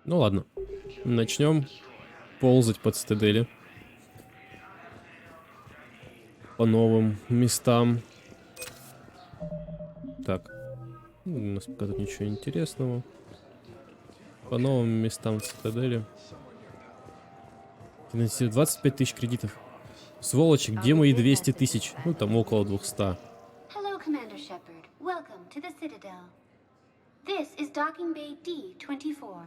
Ну ладно. Начнем ползать по цитадели. По новым местам. Так. У нас пока тут ничего интересного. По новым местам цитадели. Финансирует 25 тысяч кредитов. Сволочи, где мои 200 тысяч? Ну, там около 200. Hello, Commander Shepard. Welcome to the Citadel. This is docking bay D-24.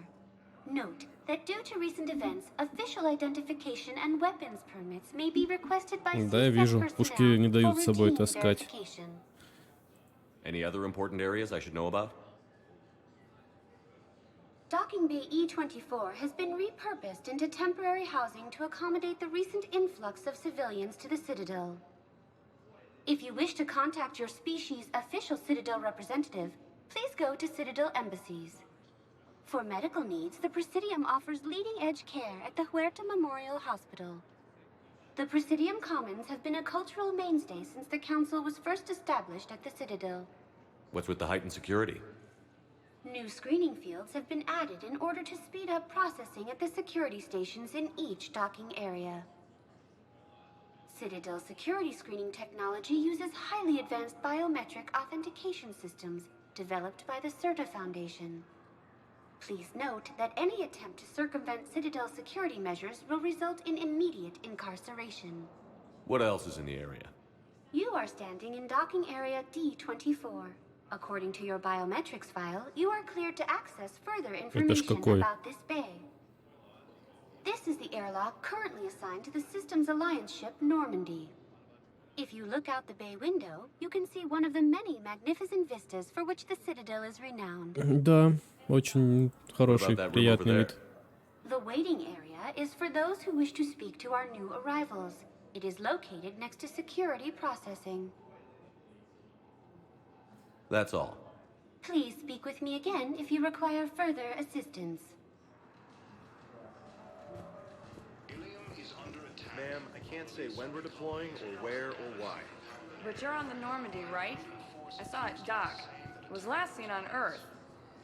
Note that due to recent events, official identification and weapons permits may be requested by Да, я вижу. Пушки не дают с собой таскать. Any other important areas I should know about? Docking Bay E-24 has been repurposed into temporary housing to accommodate the recent influx of civilians to the Citadel. If you wish to contact your species' official Citadel representative, please go to Citadel embassies. For medical needs, the Presidium offers leading-edge care at the Huerta Memorial Hospital. The Presidium Commons have been a cultural mainstay since the Council was first established at the Citadel. What's with the heightened security? New screening fields have been added in order to speed up processing at the security stations in each docking area. Citadel security screening technology uses highly advanced biometric authentication systems developed by the CERTA Foundation. Please note that any attempt to circumvent Citadel security measures will result in immediate incarceration. What else is in the area? You are standing in docking area D-24. According to your biometrics file, you are cleared to access further information about this bay. This is the airlock currently assigned to the Systems Alliance ship Normandy. If you look out the bay window, you can see one of the many magnificent vistas for which the Citadel is renowned. Да, очень хороший, приятный вид. The waiting area is for those who wish to speak to our new arrivals. It is located next to security processing. That's all. Please speak with me again if you require further assistance. Ma'am, I can't say when we're deploying or where or why. But you're on the Normandy, right? I saw it dock. It was last seen on Earth.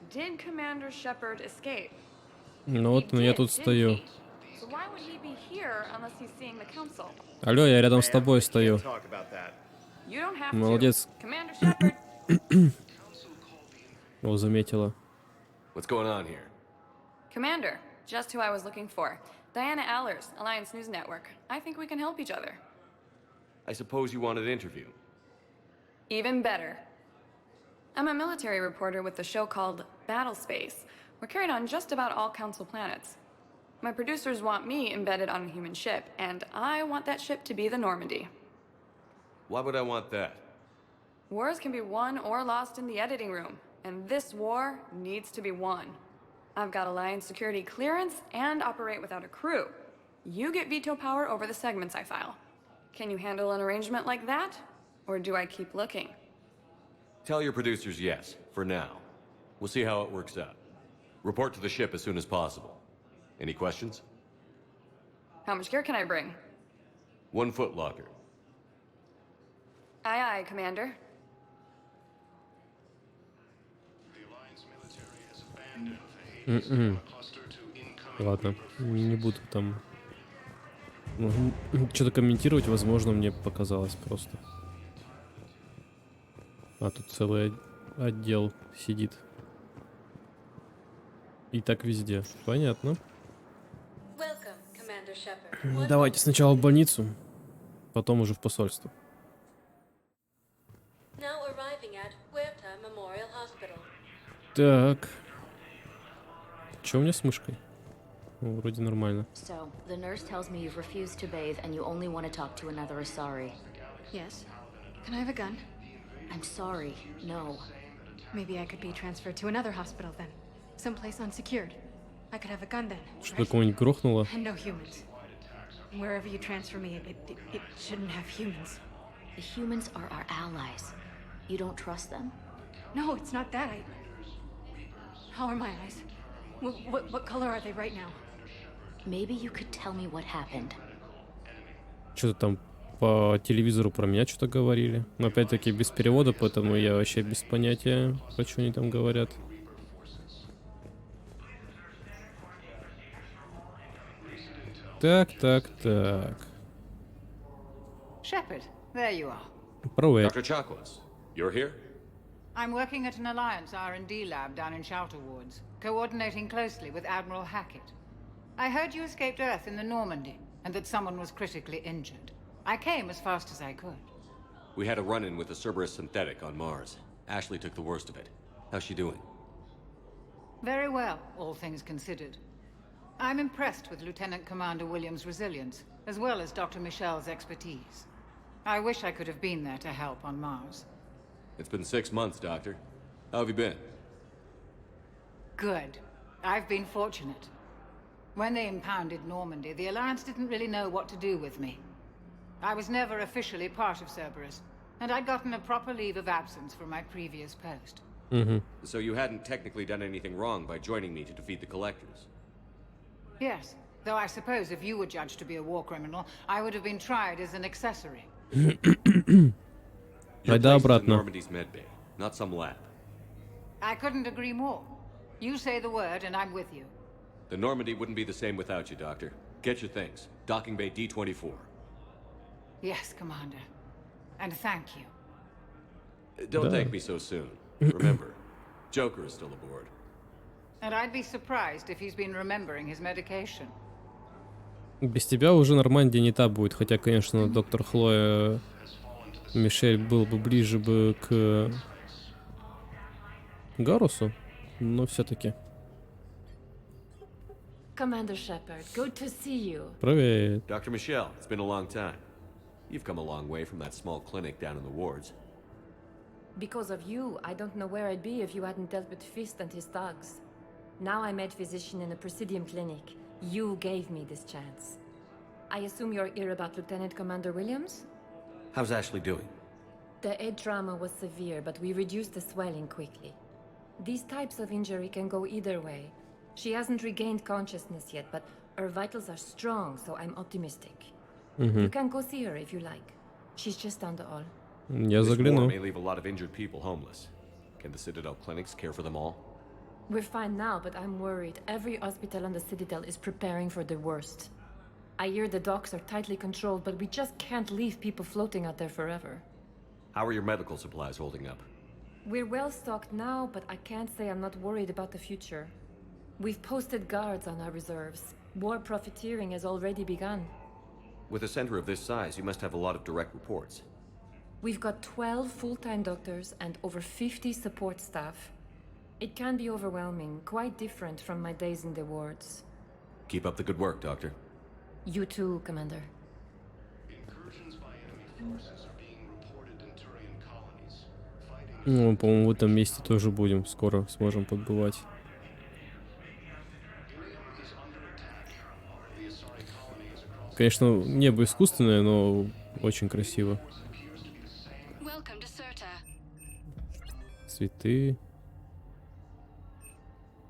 Did Commander Shepard escape? Ну вот, я тут стою. So why would he be here unless he's seeing the council? Алло, я рядом с тобой стою. You don't have Молодец. to. Commander Shepard. О, заметила. What's going on here? Commander, just who I was looking for. Diana Allers, Alliance News Network. I think we can help each other. I suppose you want an interview. Even better. I'm a military reporter with the show called Battle Space. We're carried on just about all Council planets. My producers want me embedded on a human ship, and I want that ship to be the Normandy. Why would I want that? Wars can be won or lost in the editing room, and this war needs to be won. I've got Alliance security clearance and operate without a crew. You get veto power over the segments I file. Can you handle an arrangement like that? Or do I keep looking? Tell your producers yes, for now. We'll see how it works out. Report to the ship as soon as possible. Any questions? How much gear can I bring? 1 foot locker. Aye, aye, Commander. Ладно, не буду там что-то комментировать, возможно, мне показалось просто. А тут целый отдел сидит. И так везде. Понятно. Давайте сначала в больницу, потом уже в посольство. Так. Что у меня с мышкой? Ну, вроде нормально. So, the nurse tells me you've refused to bathe and you only want to talk to another Asari. Yes. Can I have a gun? I'm sorry, no. Maybe I could be transferred to another hospital then. Someplace unsecured. I could have a gun then. Что-то кого-нибудь грохнуло? And no humans. Wherever you transfer me, it shouldn't have humans. The humans are our allies. You don't trust them? No, it's not that. How are my eyes? What color are they right now? Maybe you could tell me what happened. Что-то там по телевизору про меня что-то говорили. Но опять-таки без перевода, поэтому я вообще без понятия, про что они там говорят. Так. Shepard, there you are. Привет. Dr. Chakwas, you're here? I'm working at an Alliance R&D lab down in Shelter Wards, coordinating closely with Admiral Hackett. I heard you escaped Earth in the Normandy, and that someone was critically injured. I came as fast as I could. We had a run-in with the Cerberus synthetic on Mars. Ashley took the worst of it. How's she doing? Very well, all things considered. I'm impressed with Lieutenant Commander Williams' resilience, as well as Dr. Michel's expertise. I wish I could have been there to help on Mars. It's been 6 months, Doctor. How have you been? Good. I've been fortunate. When they impounded Normandy, the Alliance didn't really know what to do with me. I was never officially part of Cerberus, and I'd gotten a proper leave of absence from my previous post. So you hadn't technically done anything wrong by joining me to defeat the Collectors? Yes, though I suppose if you were judged to be a war criminal, I would have been tried as an accessory. Your Айда place is in обратно. Normandy's medbay, not some lab. I couldn't agree more. You say the word, and I'm with you. The Normandy wouldn't be the same without you, Doctor. Get your things. Docking Bay D-24. Yes, Commander. And thank you. Don't Да. thank me so soon. Remember, Joker is still aboard. And I'd be surprised if he's been remembering his medication. Без тебя уже Нормандия не та будет. Хотя, конечно, доктор Хлоя Мишель был бы ближе бы к Гарусу, но все-таки. Commander Shepard, good to see you. Привет. Dr. Michelle, it's been a long time. You've come a long way from that small clinic down in the wards. Because of you, I don't know where I'd be if you hadn't dealt with Fist and his thugs. Now I'm head physician in a Presidium clinic. You gave me this chance. I assume you're here about Lieutenant Commander Williams? How's Ashley doing? The head trauma was severe, but we reduced the swelling quickly. These types of injury can go either way. She hasn't regained consciousness yet, but her vitals are strong, so I'm optimistic. You can go see her if you like. She's just down the hall. Я This war загляну. may leave a lot of injured people homeless. Can the Citadel clinics care for them all? We're fine now, but I'm worried. Every hospital on the Citadel is preparing for the worst. I hear the docks are tightly controlled, but we just can't leave people floating out there forever. How are your medical supplies holding up? We're well stocked now, but I can't say I'm not worried about the future. We've posted guards on our reserves. War profiteering has already begun. With a center of this size, you must have a lot of direct reports. We've got 12 full-time doctors and over 50 support staff. It can be overwhelming, quite different from my days in the wards. Keep up the good work, Doctor. You too, Commander. Incursions by enemy forces are being reported in Turian colonies. Fighting Ну, по-моему, в этом месте тоже будем. Скоро сможем побывать. is under attack. The Asari colony is across Конечно, небо искусственное, но очень красиво. Welcome to Serta. Цветы.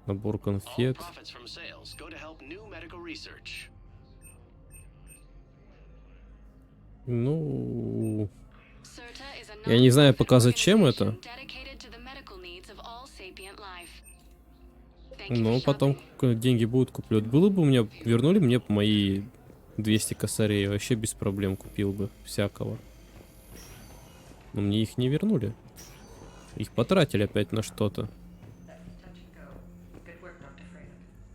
Набор конфет. Profits from sales go to help new medical research. Ну, Serta is a я не знаю non-profit пока зачем это, organization dedicated to the medical needs of all sapient life. Thank you но for потом shopping. деньги будут куплю. Было бы у меня, вернули мне мои 200 косарей, вообще без проблем купил бы всякого. Но мне их не вернули. Их потратили опять на что-то.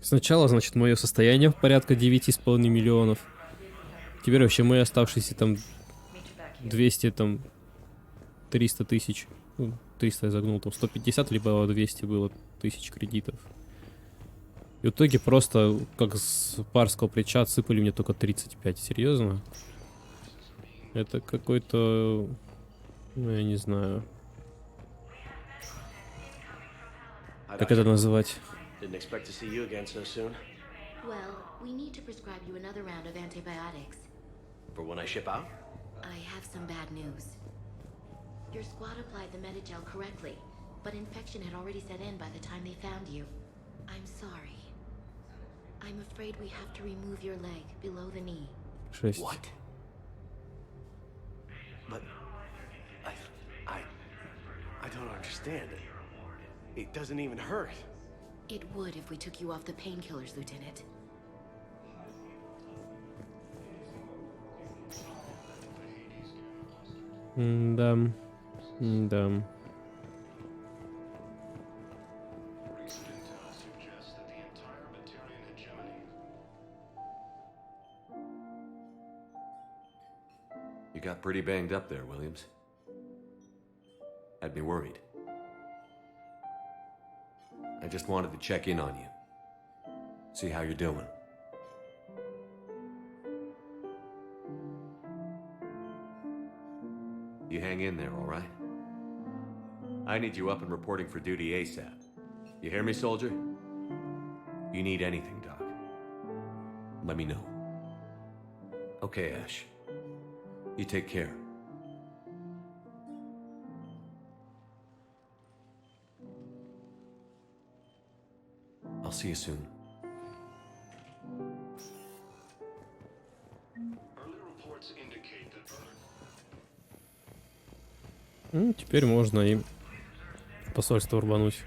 Сначала, значит, мое состояние в порядка 9,5 миллионов. Теперь вообще мои оставшиеся там 200, там 300 тысяч. Ну, 300 я загнул, там 150, либо 200 было тысяч кредитов. И в итоге просто, как с барского плеча, отсыпали мне только 35. Серьезно? Это какой-то... Ну, я не знаю. Как это называть? Didn't expect to see you again so soon. Well, we need to prescribe you another round of antibiotics. For when I ship out? I have some bad news. Your squad applied the Medigel correctly, but infection had already set in by the time they found you. I'm sorry. I'm afraid we have to remove your leg below the knee. 6. What? But I don't understand. It doesn't even hurt. It would if we took you off the painkillers, Lieutenant. Да. Да. Recent intel suggests that the entire Batarian hegemony. You got pretty banged up there, Williams. Had me worried. I just wanted to check in on you. See how you're doing. You hang in there, all right? I need you up and reporting for duty ASAP. You hear me, soldier? You need anything, Doc. Let me know. Okay, Ash. You take care. I'll see you soon. Early reports indicate that Теперь можно и посольство рвануть.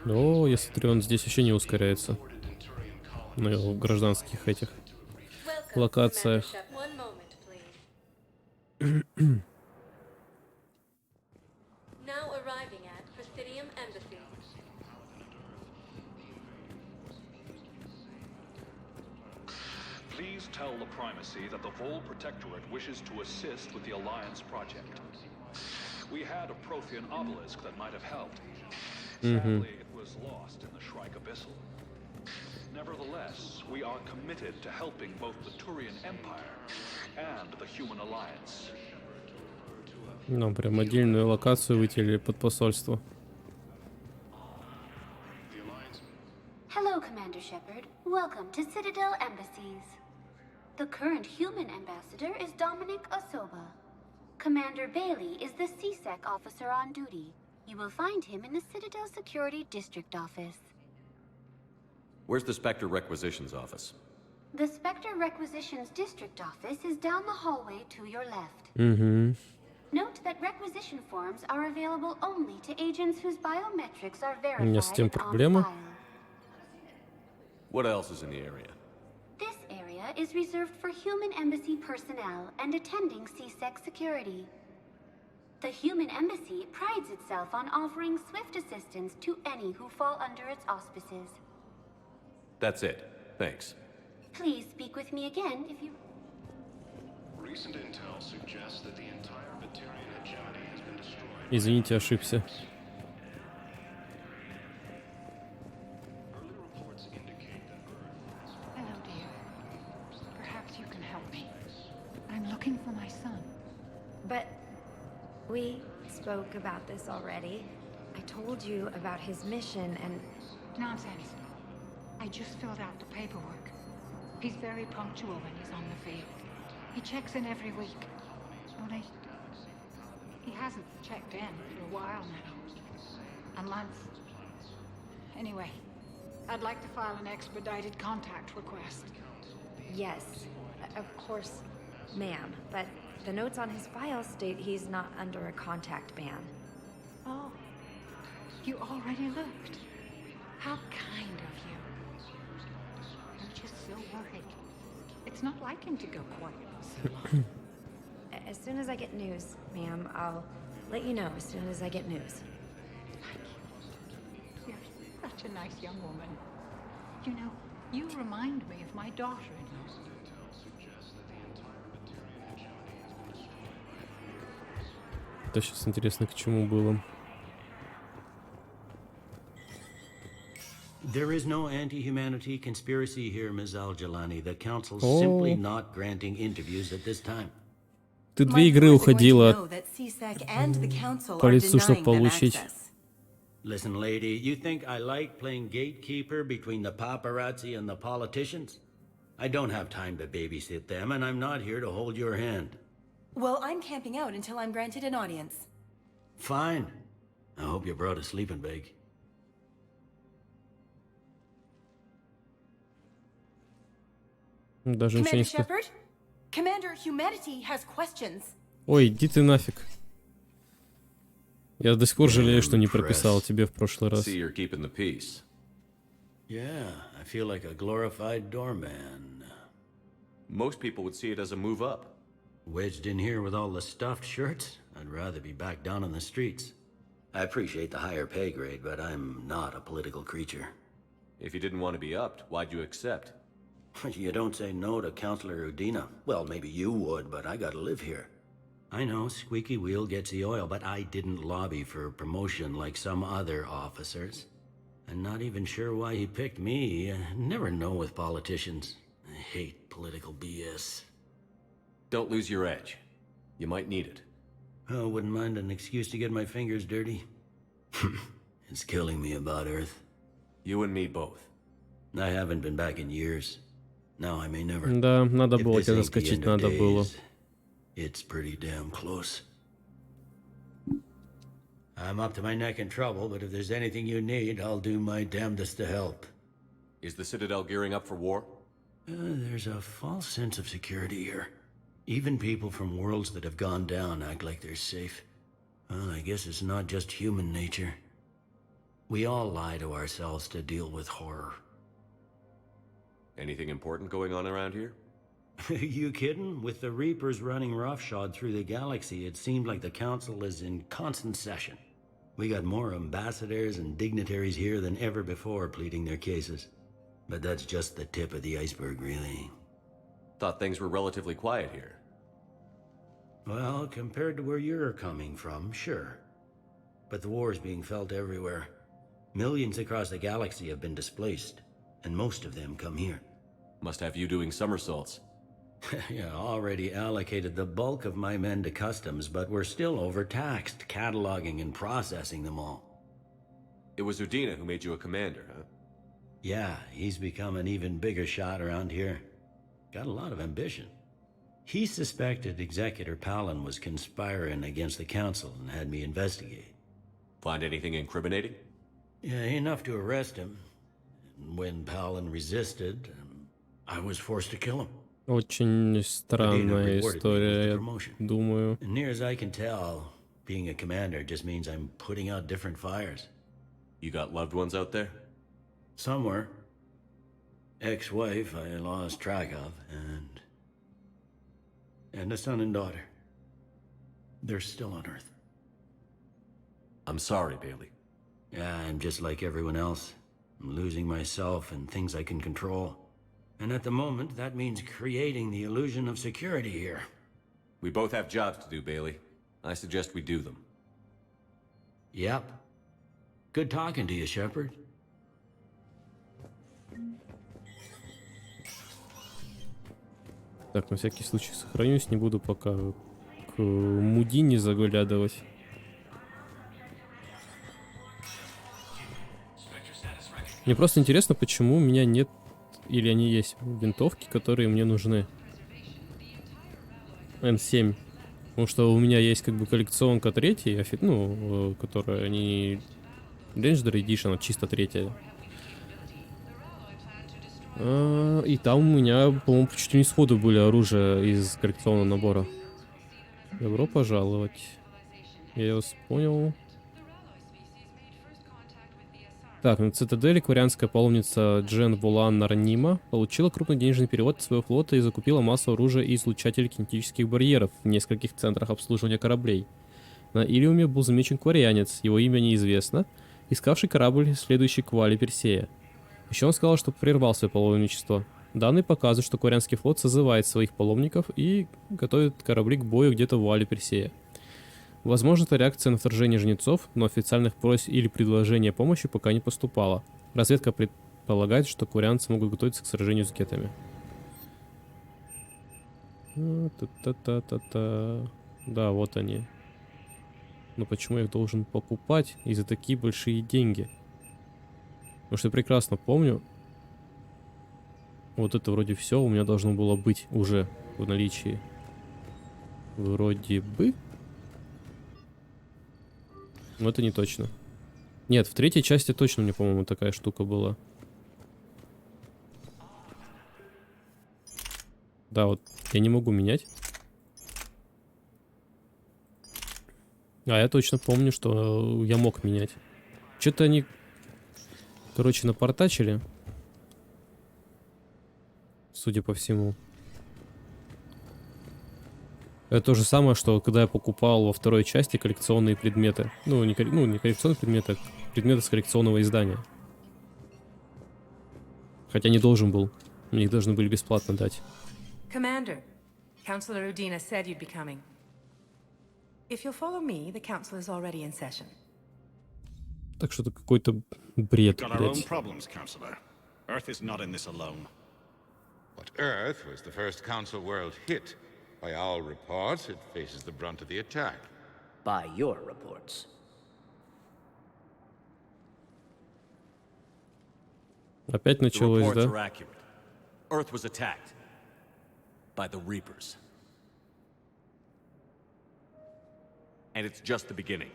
О, я смотрю, он здесь еще не ускоряется. На его гражданских этих локациях. Please tell the Primacy that the Vol Protectorate wishes to assist with the Alliance project. We had a Prothean obelisk that might have helped. Sadly, it was lost in the Shrike Abyssal. Nevertheless, we are committed to helping both the Turian Empire and the Human Alliance. Ну, прям отдельную локацию выделили под посольство. Hello, Commander Shepard. Welcome to Citadel Embassies. The current human ambassador is Dominic Osoba. Commander Bailey is the CSEC officer on duty. You will find him in the Citadel Security District Office. Where's the Spectre Requisitions Office? The Spectre Requisitions District Office is down the hallway to your left. Note that requisition forms are available only to agents whose biometrics are У меня с тем verified on проблема. file. What else is in the area? This area is reserved for human embassy personnel and attending CSEC security. The human embassy prides itself on offering swift assistance to any who fall under its auspices. That's it. Thanks. Please speak with me again if you... recent intel suggests that the entire Batarian hegemony has been destroyed. Извините, ошибся. Early reports indicate that Earth. Hello, dear. Perhaps you can help me. I'm looking for my son. But we spoke about this already. I told you about his mission and... Nonsense. I just filled out the paperwork. He's very punctual when he's on the field. He checks in every week. Only he hasn't checked in for a while now. A month. Anyway, I'd like to file an expedited contact request. Yes, of course, ma'am. But the notes on his file state he's not under a contact ban. Oh, you already looked. How kind of you. I'm just so worried. It's not like him to go quiet for so long. As soon as I get news, ma'am, I'll let you know as soon as I get news. You're such a nice young woman. You know, you remind me of my daughter-in-law. Это сейчас интересно, к чему было. There is no anti-humanity conspiracy here, Ms. Al-Jalani. The Council's simply not granting interviews at this time. Ты 2 игры уходила по лицу, чтобы получить. Listen, lady, you think I like playing gatekeeper between the paparazzi and the politicians? I don't have time to babysit them, and I'm not here to hold your hand. Well, I'm camping out until I'm granted an audience. Fine. I hope you brought a sleeping bag. Даже ничего не Commander Shepard? Commander, humanity has questions. Ой, иди ты нафиг. Я до сих пор жалею, что не прописал тебе в прошлый раз. See, you're keeping the peace. Yeah, I feel like a glorified doorman. Most people would see it as a move up. Wedged in here with all the stuffed shirts? I'd rather be back down on the streets. I appreciate the higher pay grade, but I'm not a political creature. If you didn't want to be upped, why'd you accept? You don't say no to Counselor Udina. Well, maybe you would, but I gotta live here. I know, squeaky wheel gets the oil, but I didn't lobby for promotion like some other officers. I'm not even sure why he picked me. I never know with politicians. I hate political BS. Don't lose your edge. You might need it. Oh, wouldn't mind an excuse to get my fingers dirty. It's killing me about Earth. You and me both. I haven't been back in years. Now I may never. Да, надо If было this тебя ain't the заскочить, end of надо было. days, it's pretty damn close. I'm up to my neck in trouble, but if there's anything you need, I'll do my damnedest to help. Is the Citadel gearing up for war? There's a false sense of security here. Even people from worlds that have gone down act like they're safe. Well, I guess it's not just human nature. We all lie to ourselves to deal with horror. Anything important going on around here? You kidding? With the Reapers running roughshod through the galaxy, it seemed like the Council is in constant session. We got more ambassadors and dignitaries here than ever before pleading their cases. But that's just the tip of the iceberg, really. Thought things were relatively quiet here. Well, compared to where you're coming from, sure. But the war is being felt everywhere. Millions across the galaxy have been displaced, and most of them come here. Must have you doing somersaults. Yeah, already allocated the bulk of my men to customs, but we're still overtaxed, cataloging and processing them all. It was Udina who made you a commander, huh? Yeah, he's become an even bigger shot around here. Got a lot of ambition. He suspected Executor Palin was conspiring against the Council and had me investigate. Find anything incriminating? Yeah, enough to arrest him. And when Palin resisted, I was forced to kill him. Очень странная история, я думаю. And near as I can tell, being a commander just means I'm putting out different fires. You got loved ones out there? Somewhere. Ex-wife I lost track of, and a son and daughter. They're still on Earth. I'm sorry, Bailey. Yeah, I'm just like everyone else. I'm losing myself and things I can control. And at the moment, that means creating the illusion of security here. We both have jobs to do, Bailey. I suggest we do them. Yep. Good talking to you, Shepard. Так, на всякий случай сохранюсь, не буду пока к Мудине заглядывать. Мне просто интересно, почему у меня нет, или они есть, винтовки, которые мне нужны. М7. Потому что у меня есть как бы коллекционка третьей, ну, которая не Legendary Edition, а чисто третья. И там у меня, по-моему, чуть ли не сходу были оружия из коллекционного набора. Добро пожаловать. Я вас понял. Так, на Цитадели кварианская паломница Джен Волан Нарнима получила крупный денежный перевод от своего флота и закупила массу оружия и излучателей кинетических барьеров в нескольких центрах обслуживания кораблей. На Илиуме был замечен кварианец, его имя неизвестно, искавший корабль, следующий к Вале Персея. Еще он сказал, что прервал свое паломничество. Данные показывают, что кварианский флот созывает своих паломников и готовит корабли к бою где-то в Вале Персея. Возможно, это реакция на вторжение жнецов, но официальных просьб или предложения помощи пока не поступало. Разведка предполагает, что кварианцы могут готовиться к сражению с гетами. Да, вот они. Но почему я их должен покупать и за такие большие деньги? Потому что я прекрасно помню, вот это вроде все у меня должно было быть уже в наличии. Вроде бы. Но это не точно. Нет, в третьей части точно мне, по-моему, такая штука была. Да, вот я не могу менять. А я точно помню, что я мог менять. Что-то они, короче, напортачили. Судя по всему. Это то же самое, что когда я покупал во второй части коллекционные предметы. Ну, не коллекционные предметы, а предметы с коллекционного издания. Хотя не должен был. Мне их должны были бесплатно дать. Commander, Councillor Udina said you'd be coming. If you'll follow me, the council is already in session. Так что это какой-то бред, We've got our own блядь. problems, Councillor. Earth is not in this alone. But Earth was the first Council world hit. By all reports, it faces the brunt of the attack. By your reports. Опять The началось, reports are да? accurate. Earth was attacked by the Reapers. And it's just the beginning.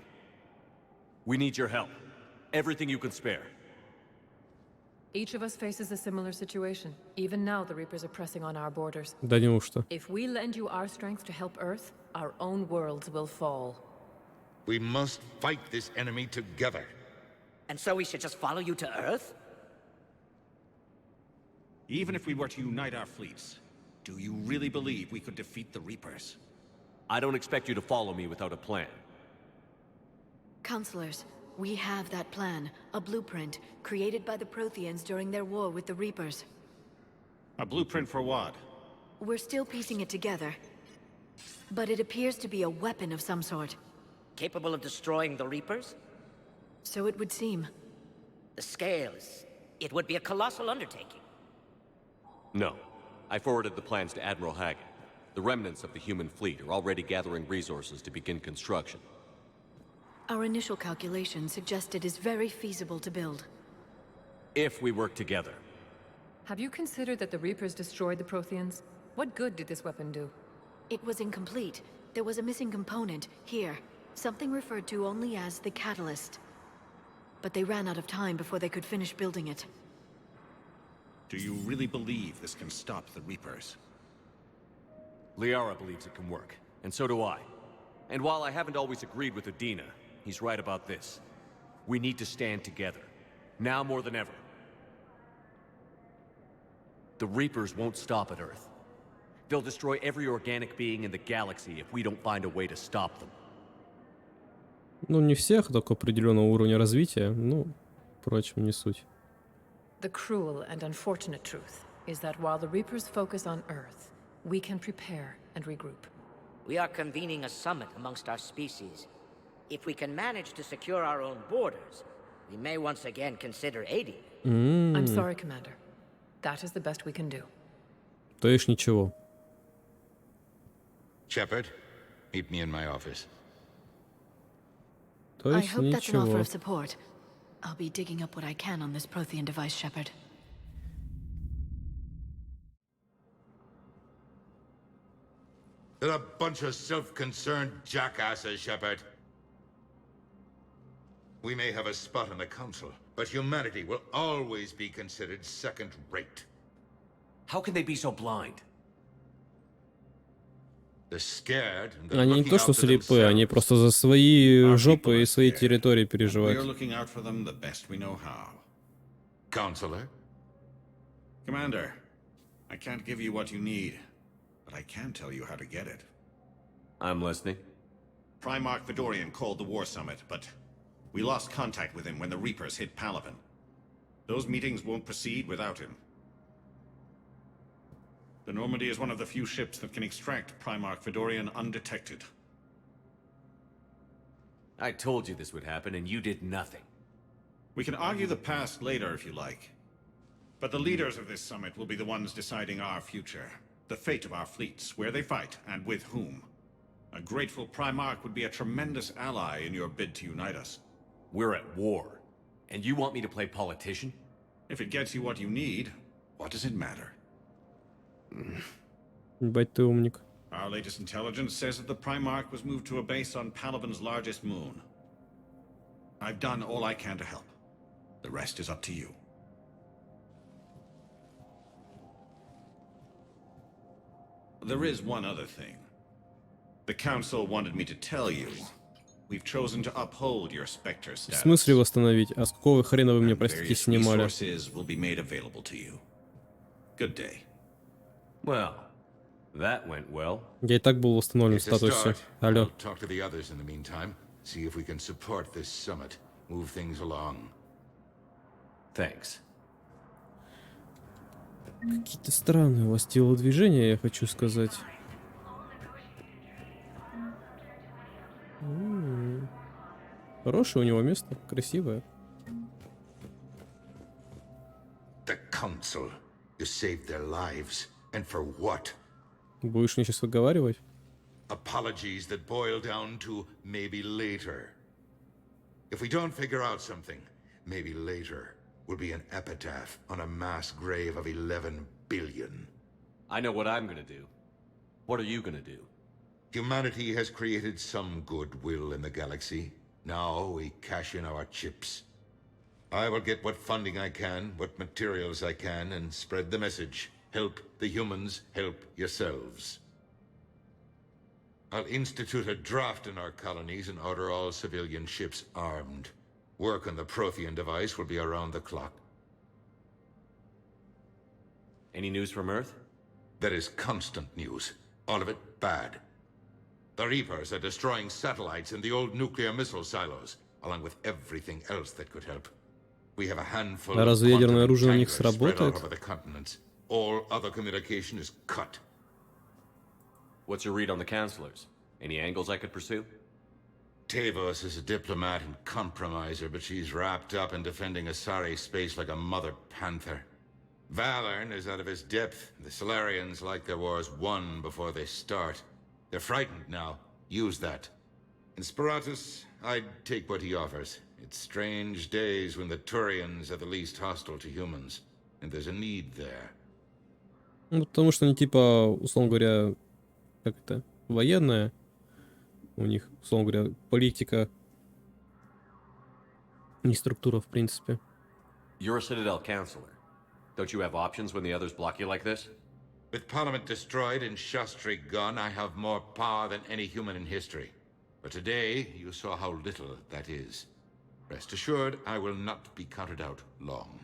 We need your help. Everything you can spare. Each of us faces a similar situation. Even now, the Reapers are pressing on our borders. Да неужто? If we lend you our strength to help Earth, our own worlds will fall. We must fight this enemy together. And so we should just follow you to Earth? Even if we were to unite our fleets, do you really believe we could defeat the Reapers? I don't expect you to follow me without a plan. Counselors, we have that plan, a blueprint, created by the Protheans during their war with the Reapers. A blueprint for what? We're still piecing it together. But it appears to be a weapon of some sort. Capable of destroying the Reapers? So it would seem. The scales. It would be a colossal undertaking. No. I forwarded the plans to Admiral Hagen. The remnants of the human fleet are already gathering resources to begin construction. Our initial calculations suggest it is very feasible to build. If we work together. Have you considered that the Reapers destroyed the Protheans? What good did this weapon do? It was incomplete. There was a missing component, here. Something referred to only as the catalyst. But they ran out of time before they could finish building it. Do you really believe this can stop the Reapers? Liara believes it can work, and so do I. And while I haven't always agreed with Udina, he's right about this. We need to stand together. Now more than ever. The Reapers won't stop at Earth. They'll destroy every organic being in the galaxy if we don't find a way to stop them. Ну, не всех, только определенного уровня развития. Ну, впрочем, не суть. The cruel and unfortunate truth is that while the Reapers focus on Earth, we can prepare and regroup. We are convening a summit amongst our species. If we can manage to secure our own borders, we may once again consider aiding. I'm sorry, Commander. That is the best we can do. То есть ничего. Shepard, meet me in my office. То I есть hope that's an offer ничего. of support. I'll be digging up what I can on this Prothean device, Shepard. They're a bunch of self-concerned jackasses, Shepard. We may have a spot in the Council, but humanity will always be considered second-rate. How can they be so blind? They're scared, and they're Они не looking то что out for слепые, они themselves. просто за свои Our жопы people и are свои scared. территории We are переживают. looking out for them the best we know how. Counselor? Commander, I can't give you what you need, but I can tell you how to get it. I'm listening. Primarch Vidorian called the War Summit, but we lost contact with him when the Reapers hit Palaven. Those meetings won't proceed without him. The Normandy is one of the few ships that can extract Primarch Vidorian undetected. I told you this would happen, and you did nothing. We can argue the past later if you like. But the leaders of this summit will be the ones deciding our future. The fate of our fleets, where they fight, and with whom. A grateful Primarch would be a tremendous ally in your bid to unite us. We're at war, and you want me to play politician? If it gets you what you need, what does it matter? Ебать ты умник. Our latest intelligence says that the Primarch was moved to a base on Palaven's largest moon. I've done all I can to help. The rest is up to you. There is one other thing. The Council wanted me to tell you. We've chosen to uphold your Spectre В status. смысле восстановить? А с какого хрена вы мне, простите, Various снимали? resources will be made available to you. Good day. Well, That went well. Я и так был восстановлен в It's a статусе. start. Алло. I'll talk to the others in the meantime. See if we can support this summit. Move things along. Thanks. Какие-то странные у вас телодвижения, я хочу сказать. Хорошее у него место, красивое. The Council. You saved their lives. And for what? Будешь мне сейчас выговаривать? Apologies that boil down to maybe later. If we don't figure out something, maybe later will be an epitaph on a mass grave of 11 billion. I know what I'm gonna do. What are you gonna do? Humanity has created some goodwill in the galaxy. Now we cash in our chips. I will get what funding I can, what materials I can, and spread the message. Help the humans, help yourselves. I'll institute a draft in our colonies and order all civilian ships armed. Work on the Prothean device will be around the clock. Any news from Earth? There is constant news. All of it bad. The Reapers are destroying satellites in the old nuclear missile silos, along with everything else that could help. We have a handful А разве of ядерное quantum оружие у них entanglers spread all сработает? over the continents. All other communication is cut. What's your read on the counselors? Any angles I could pursue? Tavos is a diplomat and compromiser, but she's wrapped up in defending Asari space like a mother panther. Valorn is out of his depth. The Solarians like their wars won before they start. They're frightened now. Use that. In Sparatus, I'd take what he offers. It's strange days when the Turians are the least hostile to humans. And there's a need there. Ну, потому что они типа, условно говоря, как это, военная. У них, условно говоря, политика, не структура, в принципе. You're a Citadel counselor. Don't you have options when the others block you like this? With Parliament destroyed and Shastri gone, I have more power than any human in history. But today, you saw how little that is. Rest assured, I will not be counted out long.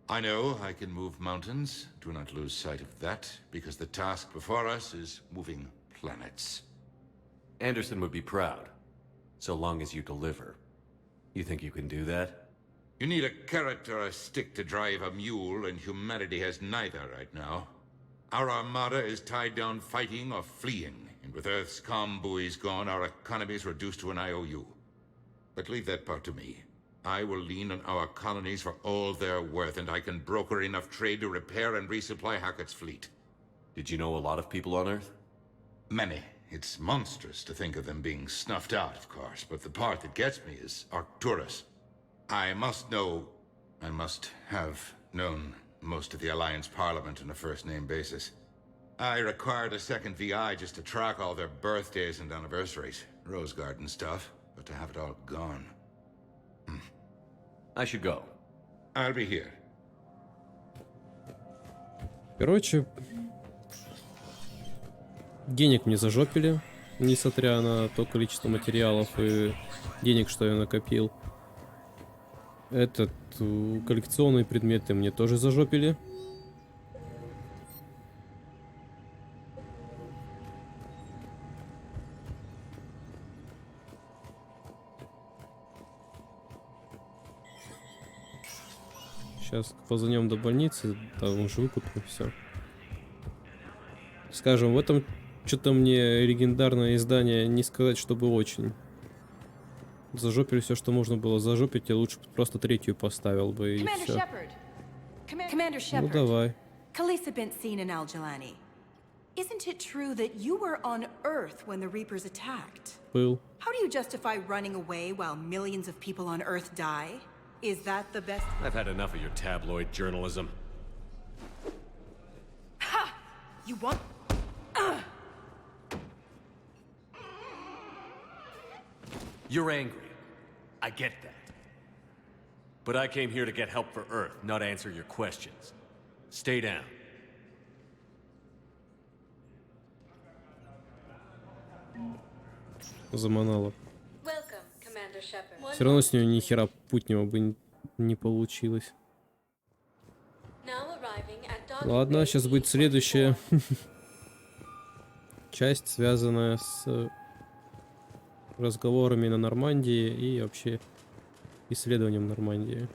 I know I can move mountains. Do not lose sight of that, because the task before us is moving planets. Anderson would be proud, so long as you deliver. You think you can do that? You need a carrot or a stick to drive a mule, and humanity has neither right now. Our armada is tied down fighting or fleeing, and with Earth's comm buoys gone, our economy is reduced to an IOU. But leave that part to me. I will lean on our colonies for all they're worth, and I can broker enough trade to repair and resupply Hackett's fleet. Did you know a lot of people on Earth? Many. It's monstrous to think of them being snuffed out, of course, but the part that gets me is Arcturus. I must have known most of the Alliance Parliament on a first-name basis. I required a second VI just to track all their birthdays and anniversaries. Rose Garden stuff, but to have it all gone. I should go. I'll be here. Короче, денег мне зажопили, несмотря на то количество материалов и денег, что я накопил. Этот коллекционные предметы мне тоже зажопили. Сейчас позвоним до больницы, там уже выкупим все. Скажем, в этом что-то мне легендарное издание не сказать, чтобы очень. Зажопили все, что можно было зажопить, и лучше просто третью поставил бы, и все. Commander Shepard. Ну давай. Khaleesa bint Seen and Al-Jalani. Isn't it true that you were on Earth when the Reapers attacked? Был. How do you justify running away while millions of people on Earth die? Is that the best? I've had enough of your tabloid journalism. Ha! You want? You're angry. I get that. But I came here to get help for Earth, not answer your questions. Stay down. Заманала. Welcome, Commander Shepard. Все равно с нее ни хера путнего бы не получилось. Now arriving at Dog Ладно, сейчас будет следующее. часть, связанная с разговорами на Нормандии и вообще исследованием Нормандии.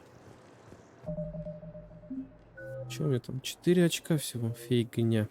Че у меня там? 4 очка всего. Фигня.